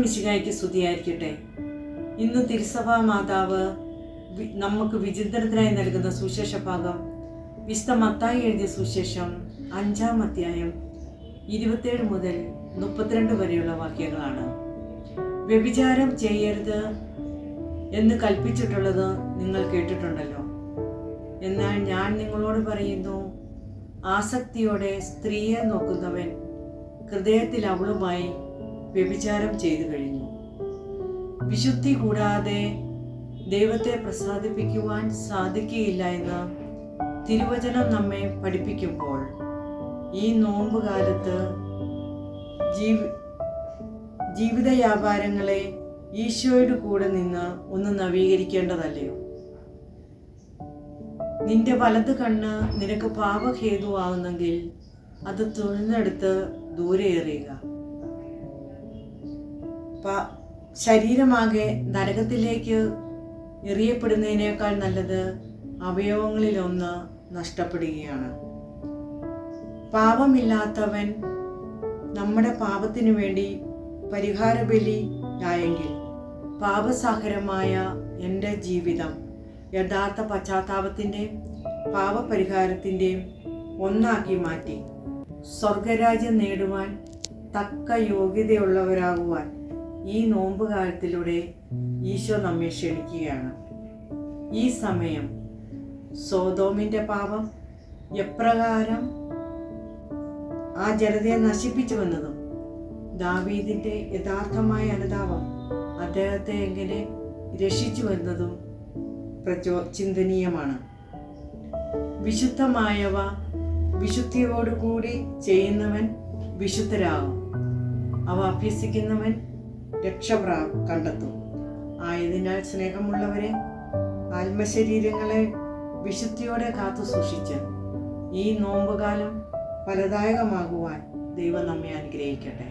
മിശിഹായ്ക്ക് സ്തുതിയായിരിക്കട്ടെ. ഇന്ന് തിരുസഭാ മാതാവ് നമുക്ക് വിചിന്തനത്തിനായി നൽകുന്ന സുവിശേഷ ഭാഗം വിശുദ്ധ മത്തായി എഴുതിയ സുവിശേഷം 5-ാം അധ്യായം 27 മുതൽ 32 വരെയുള്ള വാക്യങ്ങളാണ്. വ്യഭിചാരം ചെയ്യരുത് എന്ന് കൽപ്പിച്ചിട്ടുള്ളത് നിങ്ങൾ കേട്ടിട്ടുണ്ടല്ലോ. എന്നാൽ ഞാൻ നിങ്ങളോട് പറയുന്നു, ആസക്തിയോടെ സ്ത്രീയെ നോക്കുന്നവൻ ഹൃദയത്തിൽ അവളുമായി വ്യഭിചാരം ചെയ്തു കഴിഞ്ഞു. വിശുദ്ധി കൂടാതെ ദൈവത്തെ പ്രസാദിപ്പിക്കുവാൻ സാധിക്കുകയില്ല എന്ന് തിരുവചനം നമ്മെ പഠിപ്പിക്കുമ്പോൾ ഈ നോമ്പുകാലത്ത് ജീവിത വ്യാപാരങ്ങളെ ഈശോയുടെ കൂടെ നിന്ന് ഒന്ന് നവീകരിക്കേണ്ടതല്ലയോ? നിന്റെ വലത് കണ്ണ് നിനക്ക് പാപഹേതുവാകുന്നെങ്കിൽ അത് തുറന്നെടുത്ത് ദൂരെ എറിയുക. ശരീരമാകെ നരകത്തിലേക്ക് എറിയപ്പെടുന്നതിനേക്കാൾ നല്ലത് അവയവങ്ങളിലൊന്ന് നഷ്ടപ്പെടുകയാണ്. പാപമില്ലാത്തവൻ നമ്മുടെ പാപത്തിനു വേണ്ടി പരിഹാര ബലിയായെങ്കിൽ പാപസാഹരമായ എൻ്റെ ജീവിതം യഥാർത്ഥ പശ്ചാത്താപത്തിൻ്റെയും പാപപരിഹാരത്തിൻ്റെയും ഒന്നാക്കി മാറ്റി സ്വർഗരാജ്യം നേടുവാൻ തക്ക യോഗ്യതയുള്ളവരാകുവാൻ ഈ നോമ്പുകാലത്തിലൂടെ ഈശോ നമ്മെ ക്ഷണിക്കുകയാണ്. ഈ സമയം സോദോമിൻ്റെ പാപം എപ്രകാരം ആ ജനതയെ നശിപ്പിച്ചുവെന്നതും ദാവീദിൻ്റെ യഥാർത്ഥമായ അനുതാപം അദ്ദേഹത്തെ എങ്ങനെ രക്ഷിച്ചുവെന്നതും ചിന്തനീയമാണ്. വിശുദ്ധമായവ വിശുദ്ധിയോടുകൂടി ചെയ്യുന്നവൻ വിശുദ്ധരാകും. അവ അഭ്യസിക്കുന്നവൻ രക്ഷ കണ്ടെത്തും. ആയതിനാൽ സ്നേഹമുള്ളവരെ, ആത്മശരീരങ്ങളെ വിശുദ്ധിയോടെ കാത്തു സൂക്ഷിച്ച് ഈ നോമ്പുകാലം ഫലദായകമാകുവാൻ ദൈവം നമ്മെ അനുഗ്രഹിക്കട്ടെ.